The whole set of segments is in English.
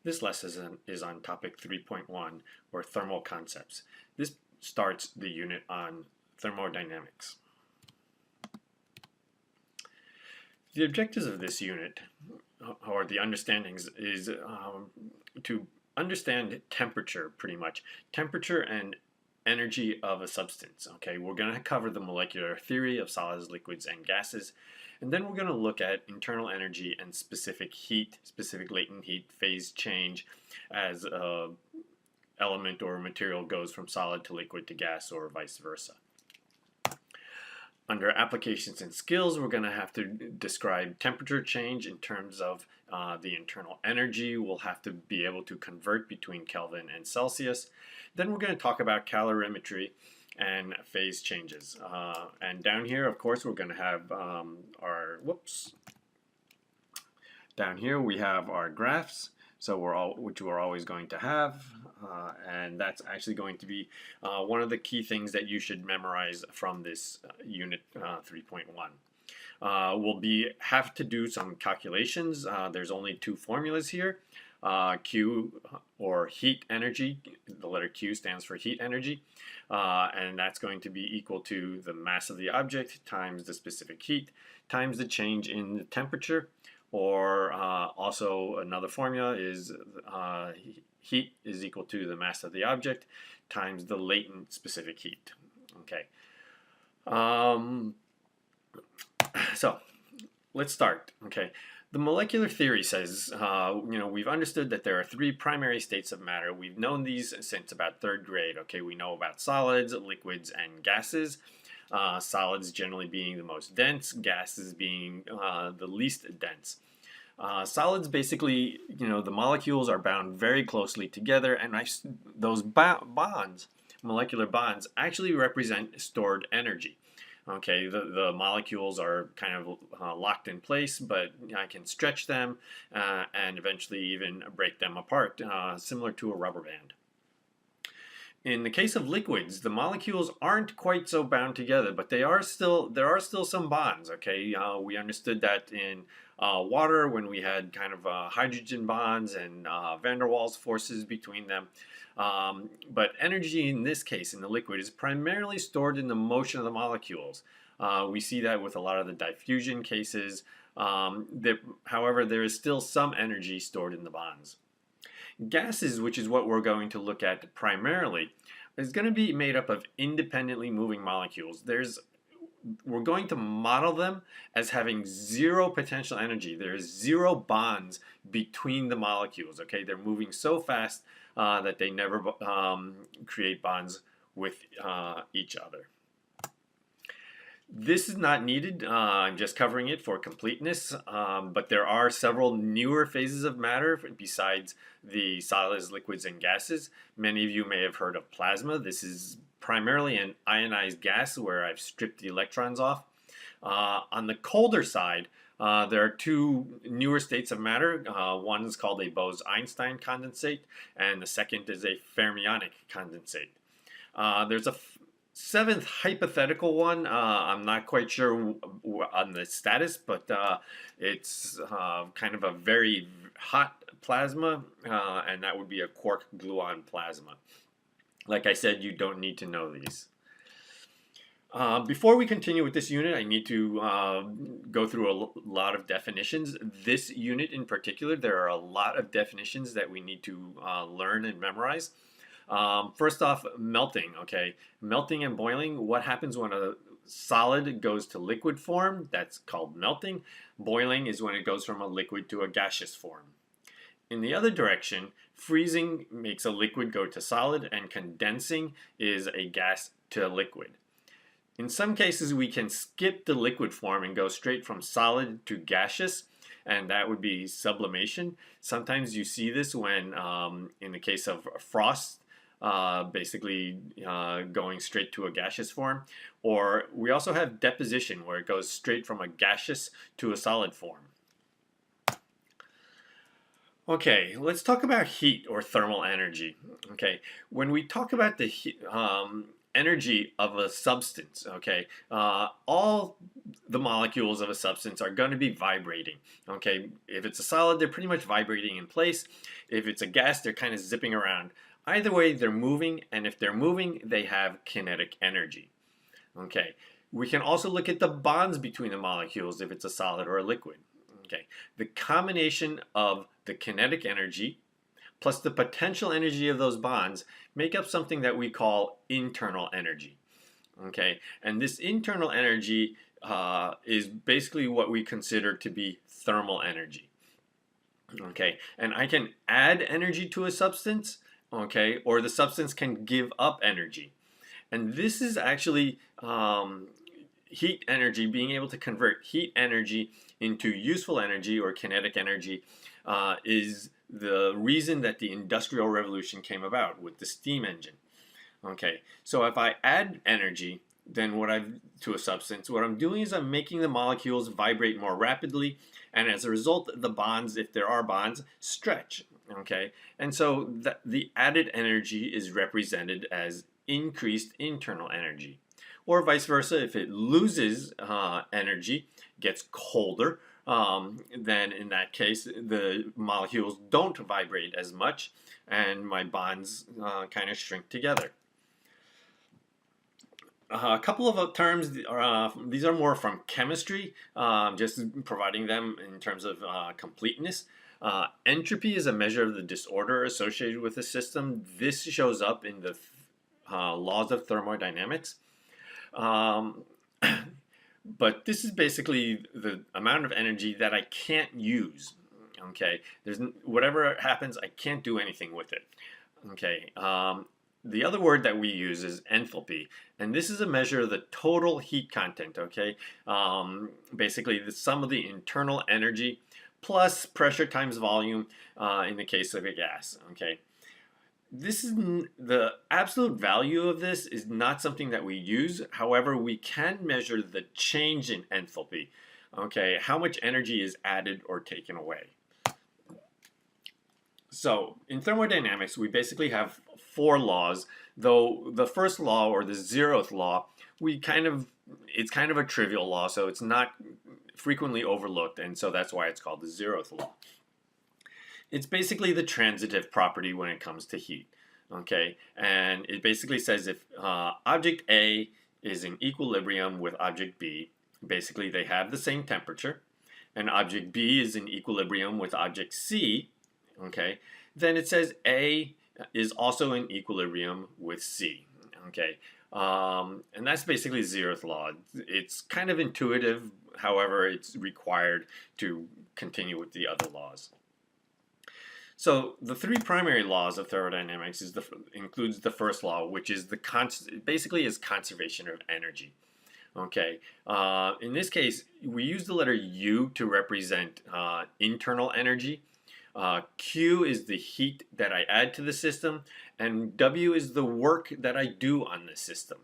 This lesson is on topic 3.1, or thermal concepts. This starts the unit on thermodynamics. The objectives of this unit, or the understandings, is to understand temperature, pretty much. Temperature and energy of a substance. Okay, we're going to cover the molecular theory of solids, liquids, and gases, and then we're going to look at internal energy and specific heat, specific latent heat, phase change as a element or material goes from solid to liquid to gas or vice versa. Under applications and skills, we're going to have to describe temperature change in terms of the internal energy. We'll have to be able to convert between Kelvin and Celsius. Then we're going to talk about calorimetry and phase changes. And down here, of course, we're going to have down here we have our graphs. So which we're always going to have, and that's actually going to be one of the key things that you should memorize from this unit 3.1. We'll have to do some calculations. There's only two formulas here. Q, or heat energy, the letter Q stands for heat energy, and that's going to be equal to the mass of the object times the specific heat times the change in the temperature. Or also another formula is heat is equal to the mass of the object times the latent specific heat. Okay. So let's start. Okay. The molecular theory says, we've understood that there are three primary states of matter. We've known these since about third grade. Okay, we know about solids, liquids, and gases. Solids generally being the most dense, gases being the least dense. Solids basically, the molecules are bound very closely together, and those bonds, molecular bonds, actually represent stored energy. Okay, the molecules are kind of locked in place, but I can stretch them and eventually even break them apart, similar to a rubber band. In the case of liquids, the molecules aren't quite so bound together, but there are still some bonds. Okay, we understood that in water when we had kind of hydrogen bonds and van der Waals forces between them. But energy in this case, in the liquid, is primarily stored in the motion of the molecules. We see that with a lot of the diffusion cases. However, there is still some energy stored in the bonds. Gases, which is what we're going to look at primarily, is going to be made up of independently moving molecules. We're going to model them as having zero potential energy. There's zero bonds between the molecules. Okay, they're moving so fast that they never create bonds with each other. This is not needed. I'm just covering it for completeness, but there are several newer phases of matter besides the solids, liquids, and gases. Many of you may have heard of plasma. This is primarily an ionized gas where I've stripped the electrons off. On the colder side, there are two newer states of matter. One is called a Bose-Einstein condensate, and the second is a fermionic condensate. There's a seventh hypothetical one. I'm not quite sure on the status, but it's kind of a very hot plasma, and that would be a quark gluon plasma. Like I said, you don't need to know these. Before we continue with this unit, I need to go through a lot of definitions. This unit in particular, there are a lot of definitions that we need to learn and memorize. First off, melting. Okay, melting and boiling. What happens when a solid goes to liquid form? That's called melting. Boiling is when it goes from a liquid to a gaseous form. In the other direction, freezing makes a liquid go to solid, and condensing is a gas to liquid. In some cases, we can skip the liquid form and go straight from solid to gaseous, and that would be sublimation. Sometimes you see this when, in the case of frost, basically going straight to a gaseous form. Or we also have deposition, where it goes straight from a gaseous to a solid form. Okay, let's talk about heat or thermal energy. Okay, when we talk about the heat, energy of a substance, okay, all the molecules of a substance are going to be vibrating, okay. If it's a solid, they're pretty much vibrating in place. If it's a gas, they're kind of zipping around. Either way, they're moving, and if they're moving, they have kinetic energy, okay. We can also look at the bonds between the molecules if it's a solid or a liquid, okay. The combination of the kinetic energy plus the potential energy of those bonds make up something that we call internal energy. Okay, and this internal energy is basically what we consider to be thermal energy. Okay, and I can add energy to a substance, okay, or the substance can give up energy. And this is actually heat energy, being able to convert heat energy into useful energy or kinetic energy is the reason that the Industrial Revolution came about with the steam engine. Okay, so if I add energy to a substance, what I'm doing is I'm making the molecules vibrate more rapidly, and as a result, the bonds, if there are bonds, stretch. Okay, and so the added energy is represented as increased internal energy. Or vice versa, if it loses energy, gets colder, then in that case, the molecules don't vibrate as much, and my bonds kind of shrink together. A couple of terms, these are more from chemistry, just providing them in terms of completeness. Entropy is a measure of the disorder associated with a system. This shows up in the laws of thermodynamics. But this is basically the amount of energy that I can't use. Okay, whatever happens, I can't do anything with it. Okay, the other word that we use is enthalpy, and this is a measure of the total heat content. Okay, basically the sum of the internal energy plus pressure times volume in the case of a gas. Okay. This is the absolute value of this is not something that we use. However, we can measure the change in enthalpy. Okay, how much energy is added or taken away. So in thermodynamics, we basically have 4 laws, though the first law, or the 0th law, it's kind of a trivial law, so it's not frequently overlooked, and so that's why it's called the 0th law. It's basically the transitive property when it comes to heat, okay? And it basically says if object A is in equilibrium with object B, basically they have the same temperature, and object B is in equilibrium with object C, okay? Then it says A is also in equilibrium with C, okay? And that's basically 0th law. It's kind of intuitive, however, it's required to continue with the other laws. So the 3 primary laws of thermodynamics includes the first law, which is basically is conservation of energy. Okay, in this case, we use the letter U to represent internal energy. Q is the heat that I add to the system, and W is the work that I do on the system.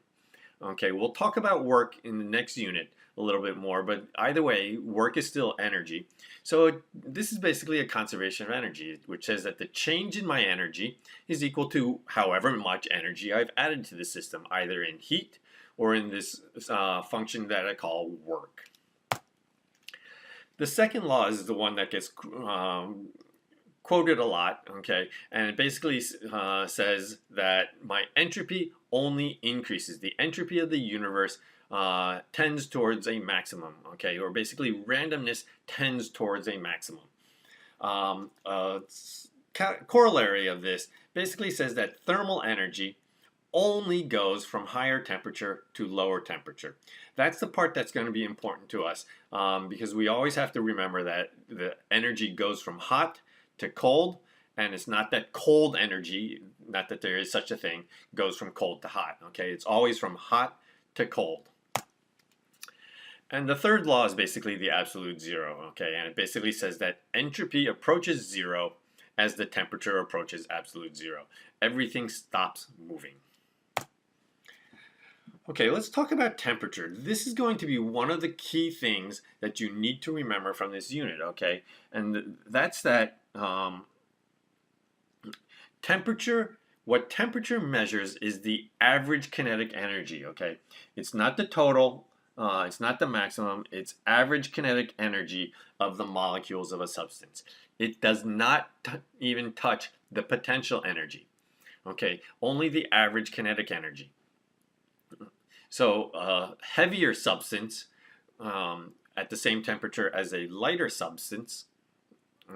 Okay, we'll talk about work in the next unit a little bit more, but either way, work is still energy. So this is basically a conservation of energy, which says that the change in my energy is equal to however much energy I've added to the system, either in heat or in this function that I call work. The second law is the one that gets quoted a lot, okay, and it basically says that my entropy only increases. The entropy of the universe tends towards a maximum, okay, or basically randomness tends towards a maximum. Corollary of this basically says that thermal energy only goes from higher temperature to lower temperature. That's the part that's going to be important to us because we always have to remember that the energy goes from hot to cold, and it's not that cold energy, not that there is such a thing, goes from cold to hot, okay? It's always from hot to cold. And the third law is basically the absolute 0, okay? And it basically says that entropy approaches 0 as the temperature approaches absolute 0. Everything stops moving. Okay, let's talk about temperature. This is going to be one of the key things that you need to remember from this unit, okay? And that's that temperature What temperature measures is the average kinetic energy, okay? It's not the total, it's not the maximum, it's average kinetic energy of the molecules of a substance. It does not even touch the potential energy, okay? Only the average kinetic energy. So a heavier substance at the same temperature as a lighter substance,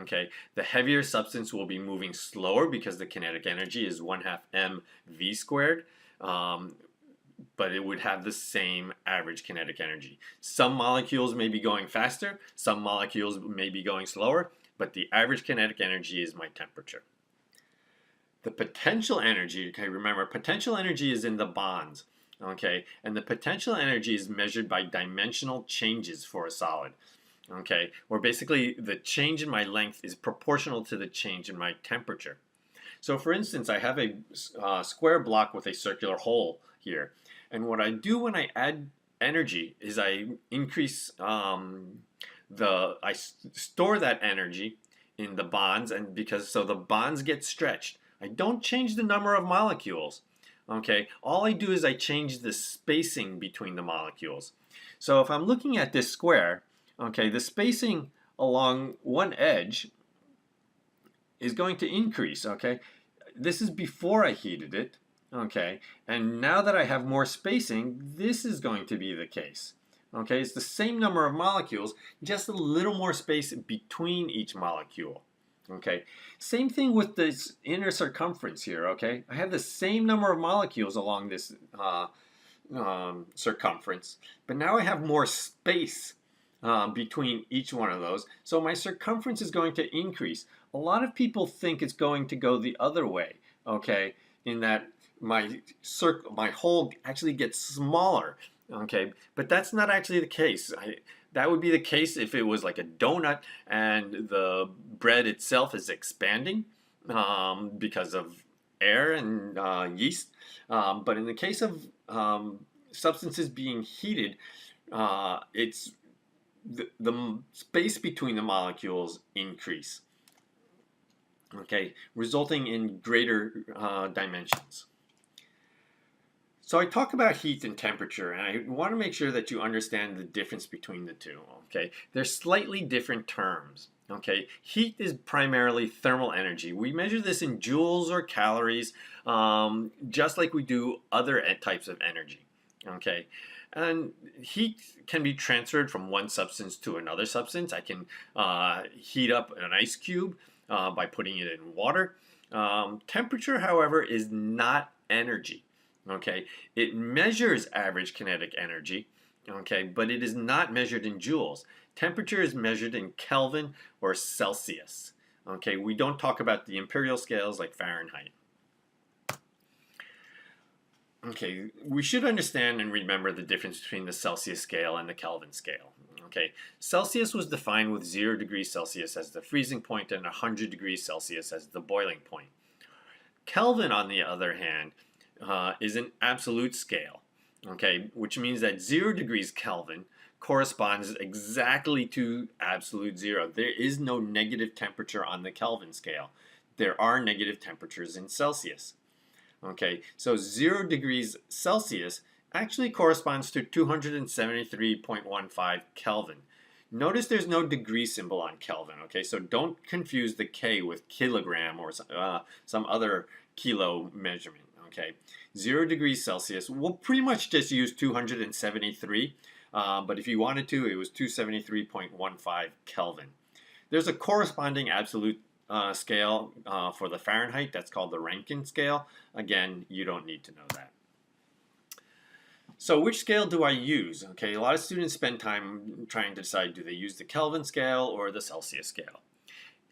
okay, the heavier substance will be moving slower because the kinetic energy is 1/2 mv squared, but it would have the same average kinetic energy. Some molecules may be going faster, some molecules may be going slower, but the average kinetic energy is my temperature. The potential energy, okay, remember, potential energy is in the bonds, okay, and the potential energy is measured by dimensional changes for a solid, okay, where basically the change in my length is proportional to the change in my temperature. So for instance, I have a square block with a circular hole here, and what I do when I add energy is I increase I store that energy in the bonds, and so the bonds get stretched. I don't change the number of molecules. Okay, all I do is I change the spacing between the molecules. So if I'm looking at this square, okay, the spacing along one edge is going to increase, okay? This is before I heated it, okay? And now that I have more spacing, this is going to be the case. Okay, it's the same number of molecules, just a little more space between each molecule. Okay, same thing with this inner circumference here. Okay, I have the same number of molecules along this circumference, but now I have more space between each one of those, so my circumference is going to increase. A lot of people think it's going to go the other way. Okay, in that my hole actually gets smaller. Okay, but that's not actually the case. That would be the case if it was like a donut and the bread itself is expanding because of air and yeast. But in the case of substances being heated, it's the space between the molecules increase. Okay, resulting in greater dimensions. So I talk about heat and temperature, and I want to make sure that you understand the difference between the two. Okay, they're slightly different terms. Okay, heat is primarily thermal energy. We measure this in joules or calories, just like we do other types of energy. Okay, and heat can be transferred from one substance to another substance. I can heat up an ice cube by putting it in water. Temperature, however, is not energy. Okay, it measures average kinetic energy, okay, but it is not measured in joules. Temperature is measured in Kelvin or Celsius. Okay, we don't talk about the imperial scales like Fahrenheit. Okay, we should understand and remember the difference between the Celsius scale and the Kelvin scale. Okay, Celsius was defined with 0 degrees Celsius as the freezing point and 100 degrees Celsius as the boiling point. Kelvin, on the other hand, is an absolute scale, okay, which means that 0 degrees Kelvin corresponds exactly to absolute zero. There is no negative temperature on the Kelvin scale. There are negative temperatures in Celsius. Okay, so 0 degrees Celsius actually corresponds to 273.15 Kelvin. Notice there's no degree symbol on Kelvin, okay, so don't confuse the K with kilogram or some other kilo measurement. Okay, 0 degrees Celsius, we'll pretty much just use 273, but if you wanted to, it was 273.15 Kelvin. There's a corresponding absolute scale for the Fahrenheit, that's called the Rankine scale. Again, you don't need to know that. So which scale do I use? Okay, a lot of students spend time trying to decide, do they use the Kelvin scale or the Celsius scale?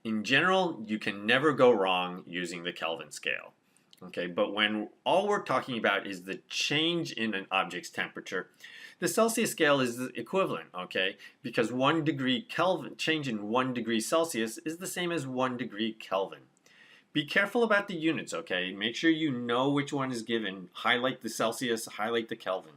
In general, you can never go wrong using the Kelvin scale. Okay, but when all we're talking about is the change in an object's temperature, the Celsius scale is the equivalent, okay? Because 1 degree Kelvin, change in 1 degree Celsius is the same as 1 degree Kelvin. Be careful about the units, okay? Make sure you know which one is given. Highlight the Celsius, highlight the Kelvin.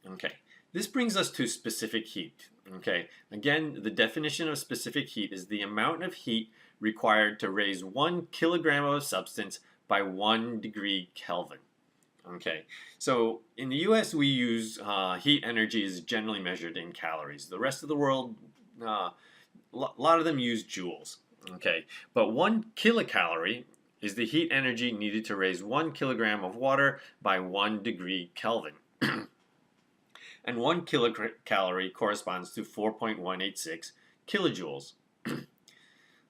Okay, This brings us to specific heat. Okay, again, the definition of specific heat is the amount of heat required to raise 1 kilogram of a substance by 1 degree Kelvin. Okay, so in the US we use heat energy is generally measured in calories. The rest of the world, a lot of them use joules. Okay, but 1 kilocalorie is the heat energy needed to raise 1 kilogram of water by 1 degree Kelvin. And 1 kilocalorie corresponds to 4.186 kilojoules.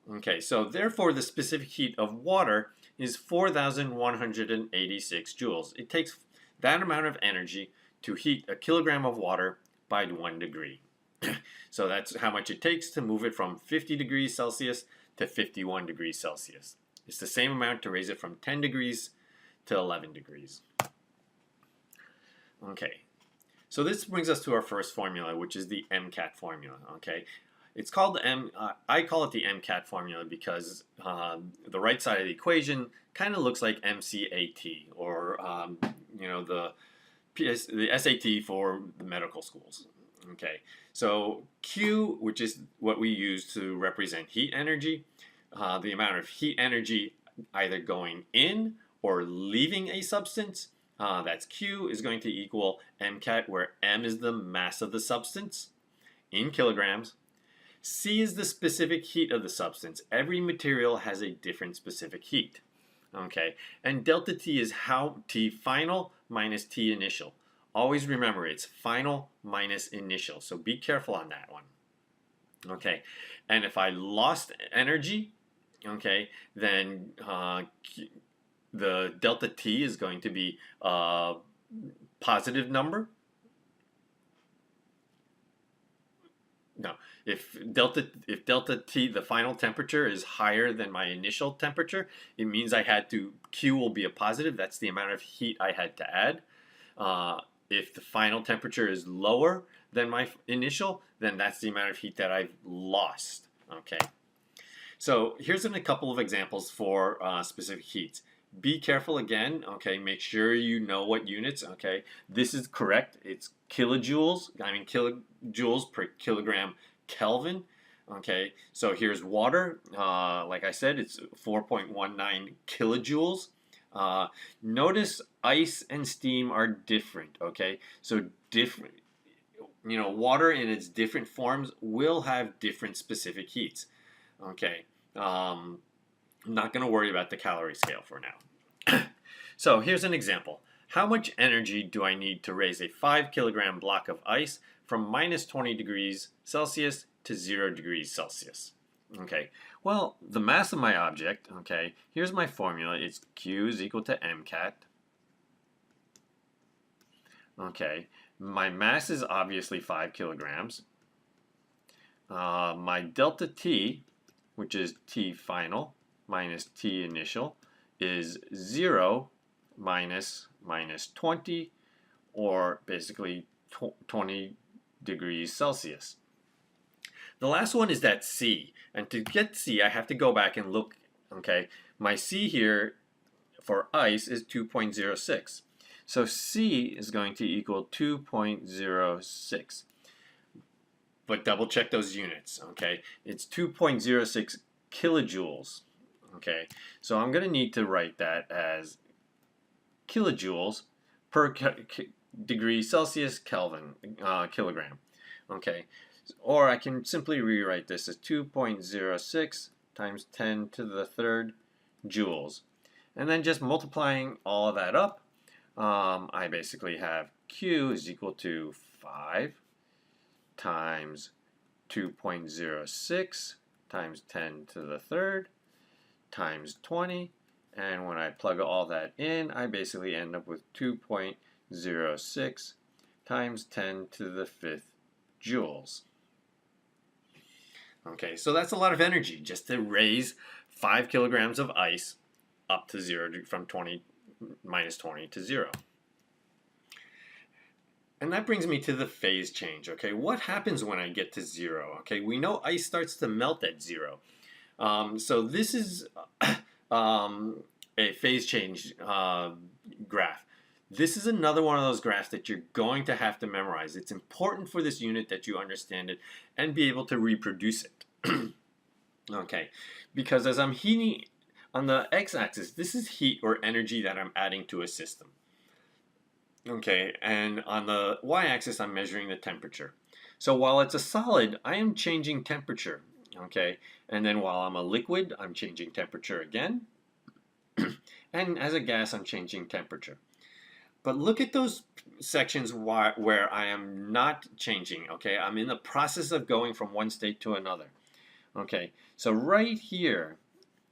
Okay, so therefore the specific heat of water is 4,186 joules. It takes that amount of energy to heat a kilogram of water by 1 degree. So that's how much it takes to move it from 50 degrees Celsius to 51 degrees Celsius. It's the same amount to raise it from 10 degrees to 11 degrees. Okay, so this brings us to our first formula, which is the MCAT formula. Okay, it's called I call it the MCAT formula because the right side of the equation kind of looks like MCAT, or the SAT for the medical schools. Okay, so Q, which is what we use to represent heat energy, the amount of heat energy either going in or leaving a substance, that's Q, is going to equal MCAT, where M is the mass of the substance in kilograms. C is the specific heat of the substance. Every material has a different specific heat. Okay, and delta T is how T final minus T initial. Always remember, it's final minus initial, so be careful on that one. Okay, and if I lost energy, okay, then the delta T is going to be a positive number. No, if delta T, the final temperature, is higher than my initial temperature, it means Q will be a positive. That's the amount of heat I had to add. If the final temperature is lower than my initial, then that's the amount of heat that I've lost. Okay. So here's a couple of examples for specific heats. Be careful again, okay, make sure you know what units, okay. This is correct, it's kilojoules, kilojoules per kilogram Kelvin, okay. So here's water, like I said, it's 4.19 kilojoules. Notice ice and steam are different, okay. So different, water in its different forms will have different specific heats, okay. I'm not going to worry about the calorie scale for now. So here's an example. How much energy do I need to raise a 5 kilogram block of ice from minus 20 degrees Celsius to 0 degrees Celsius? Okay, well, the mass of my object, okay, here's my formula. It's Q is equal to MCAT. Okay, my mass is obviously 5 kilograms. My delta T, which is T final minus T initial, is 0 minus 20, or basically 20 degrees Celsius. The last one is that C, and to get C I have to go back and look, okay, my C here for ice is 2.06, so C is going to equal 2.06. But double check those units, okay? It's 2.06 kilojoules, okay? So I'm going to need to write that as kilojoules per degree Celsius Kelvin kilogram, okay? Or I can simply rewrite this as 2.06 times 10 to the third joules. And then just multiplying all of that up, I basically have Q is equal to 5 times 2.06 times 10 to the third times 20, and when I plug all that in, I basically end up with 2.06 times 10 to the fifth joules. Okay, so that's a lot of energy just to raise 5 kilograms of ice up to 0, from minus 20 to 0. And that brings me to the phase change, okay? What happens when I get to 0? Okay, we know ice starts to melt at 0. So this is a phase change graph. This is another one of those graphs that you're going to have to memorize. It's important for this unit that you understand it and be able to reproduce it. Okay, because as I'm heating on the x-axis, this is heat or energy that I'm adding to a system. Okay, and on the y-axis, I'm measuring the temperature. So while it's a solid, I am changing temperature. Okay, and then while I'm a liquid, I'm changing temperature again. And as a gas, I'm changing temperature. But look at those sections where I am not changing. Okay, I'm in the process of going from one state to another. Okay, so right here,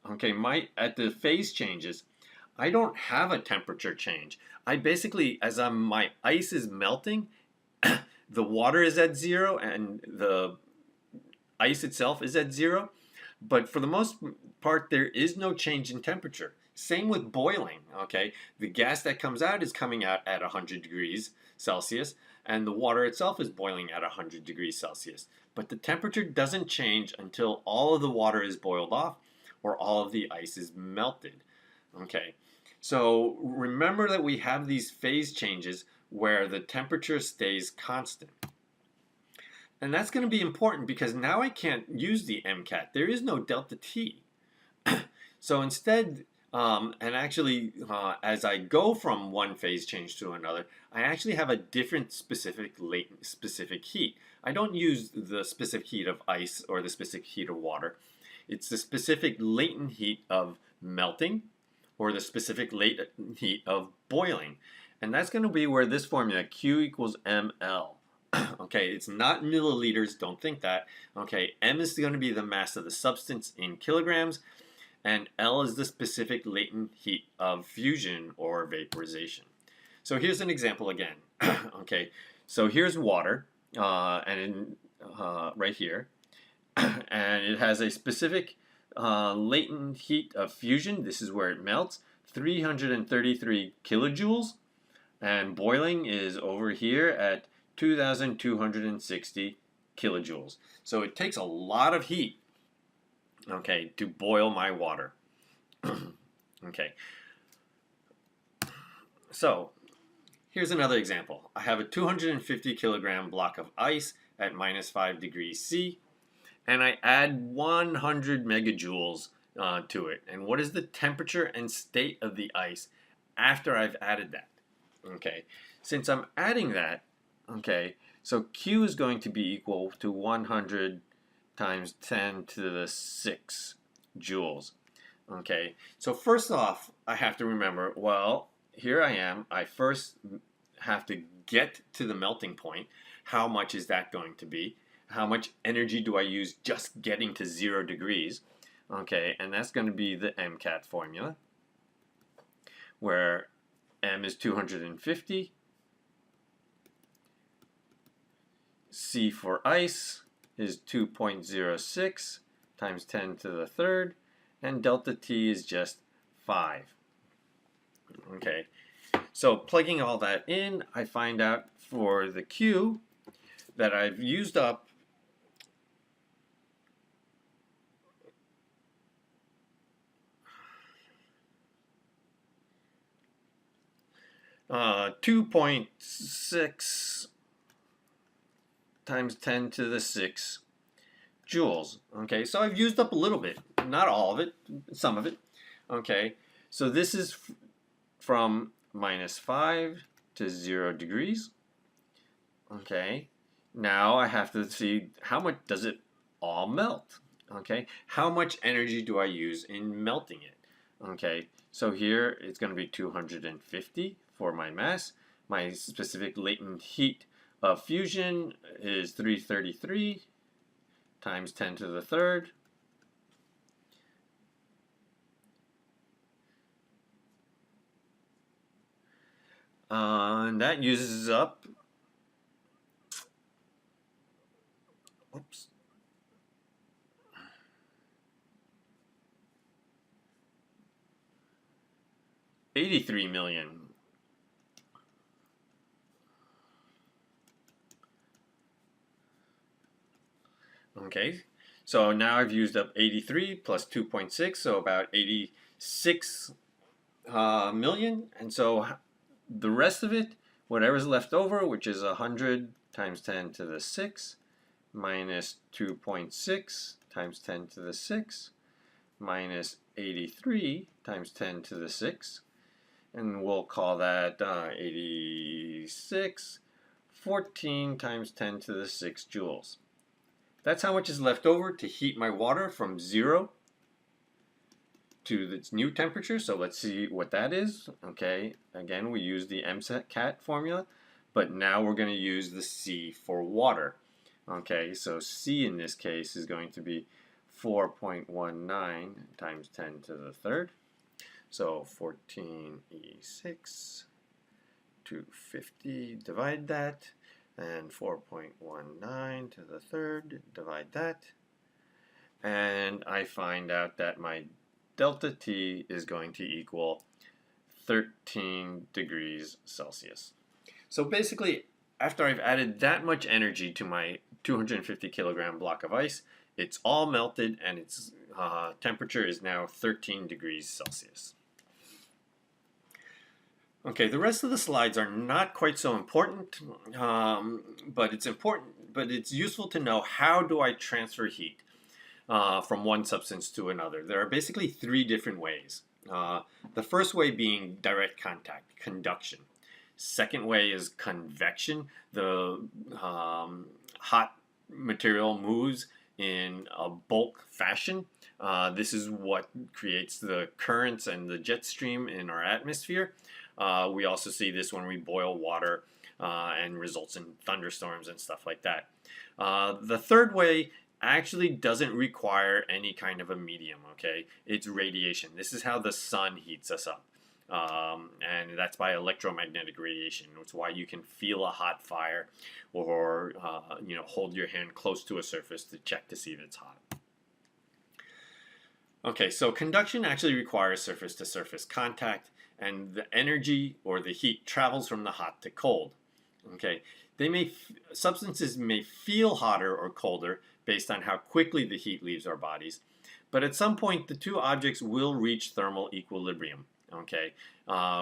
okay, at the phase changes, I don't have a temperature change. I basically, my ice is melting, the water is at 0 and the ice itself is at 0. But for the most part, there is no change in temperature. Same with boiling, okay? The gas that comes out is coming out at 100 degrees Celsius, and the water itself is boiling at 100 degrees Celsius. But the temperature doesn't change until all of the water is boiled off or all of the ice is melted, okay? So remember that we have these phase changes where the temperature stays constant. And that's going to be important because now I can't use the MCAT. There is no delta T. So instead, and actually, as I go from one phase change to another, I actually have a different specific heat. I don't use the specific heat of ice or the specific heat of water. It's the specific latent heat of melting or the specific latent heat of boiling. And that's going to be where this formula, Q equals ml. Okay, it's not milliliters, don't think that. Okay, m is going to be the mass of the substance in kilograms, and L is the specific latent heat of fusion or vaporization. So here's an example again. Okay, so here's water, right here, and it has a specific latent heat of fusion. This is where it melts, 333 kilojoules, and boiling is over here at 2,260 kilojoules. So it takes a lot of heat, okay, to boil my water. Okay. So here's another example. I have a 250 kilogram block of ice at -5 degrees C, and I add 100 megajoules to it. And what is the temperature and state of the ice after I've added that? Okay, since I'm adding that, okay, so Q is going to be equal to 100 times 10 to the 6 joules. Okay, so first off, I have to remember, well, here I am. I first have to get to the melting point. How much is that going to be? How much energy do I use just getting to 0 degrees? Okay, and that's going to be the MCAT formula, where M is 250, C for ice is 2.06 times 10 to the third, and delta T is just 5. Okay, so plugging all that in, I find out for the Q that I've used up 2.6 times 10 to the 6 joules. Okay, so I've used up a little bit, not all of it, some of it. Okay, so this is from -5 to 0 degrees. Okay, now I have to see how much does it all melt. Okay, how much energy do I use in melting it? Okay, so here it's going to be 250 for my mass. My specific latent heat of fusion is 333 times 10 to the third. And that uses up, oops, 83 million. Okay, so now I've used up 83 plus 2.6, so about 86 million. And so the rest of it, whatever's left over, which is 100 times 10 to the 6 minus 2.6 times 10 to the 6 minus 83 times 10 to the 6, and we'll call that 86, 14 times 10 to the 6 joules. That's how much is left over to heat my water from 0 to its new temperature. So let's see what that is. Okay, again, we use the MCAT formula, but now we're going to use the C for water. Okay, so C in this case is going to be 4.19 times 10 to the third. So 14E6 to 50, divide that, and 4.19 to the third, divide that, and I find out that my delta T is going to equal 13 degrees Celsius. So basically, after I've added that much energy to my 250 kilogram block of ice, it's all melted and its temperature is now 13 degrees Celsius. Okay, the rest of the slides are not quite so important, but it's useful to know how do I transfer heat from one substance to another. There are basically three different ways. The first way being direct contact, conduction. Second way is convection. The hot material moves in a bulk fashion. This is what creates the currents and the jet stream in our atmosphere. We also see this when we boil water and results in thunderstorms and stuff like that. The third way actually doesn't require any kind of a medium, okay? It's radiation. This is how the sun heats us up. And that's by electromagnetic radiation. It's why you can feel a hot fire or hold your hand close to a surface to check to see if it's hot. Okay, so conduction actually requires surface-to-surface contact, and the energy or the heat travels from the hot to cold. Okay, substances may feel hotter or colder based on how quickly the heat leaves our bodies, but at some point the two objects will reach thermal equilibrium. Okay,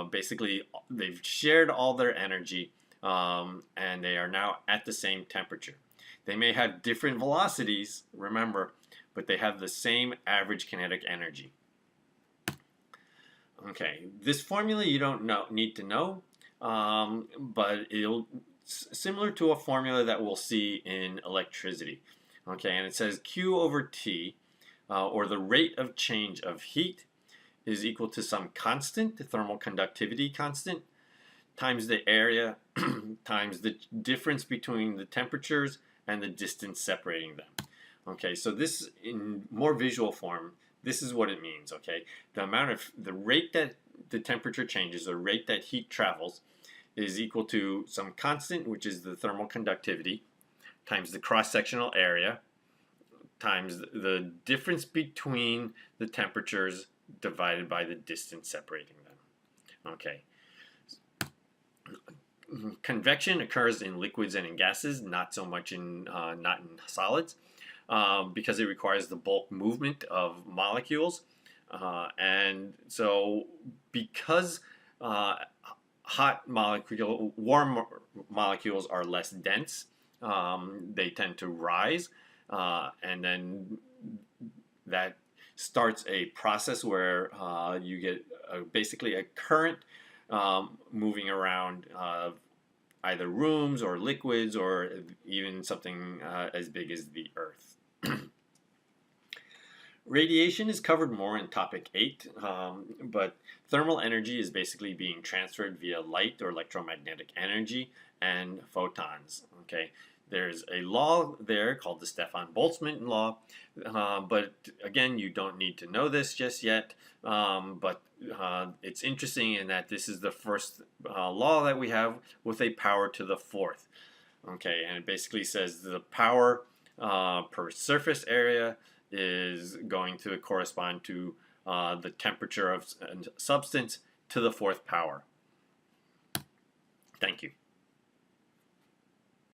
basically they've shared all their energy and they are now at the same temperature. They may have different velocities, remember, but they have the same average kinetic energy. Okay, this formula you don't need to know, but it'll similar to a formula that we'll see in electricity. Okay, and it says Q over T, or the rate of change of heat, is equal to some constant, the thermal conductivity constant, times the area, times the difference between the temperatures and the distance separating them. Okay, so this in more visual form, this is what it means, okay? The rate that the temperature changes, the rate that heat travels, is equal to some constant, which is the thermal conductivity, times the cross-sectional area, times the difference between the temperatures divided by the distance separating them. Okay. Convection occurs in liquids and in gases, not so much not in solids. Because it requires the bulk movement of molecules. And so because warm molecules are less dense, they tend to rise, and then that starts a process where you get basically a current moving around either rooms or liquids or even something as big as the Earth. Radiation is covered more in topic 8, but thermal energy is basically being transferred via light or electromagnetic energy and photons. Okay, there's a law there called the Stefan Boltzmann law, but again, you don't need to know this just yet, but it's interesting in that this is the first law that we have with a power to the fourth. Okay, and it basically says the power per surface area is going to correspond to the temperature of a substance to the fourth power. Thank you.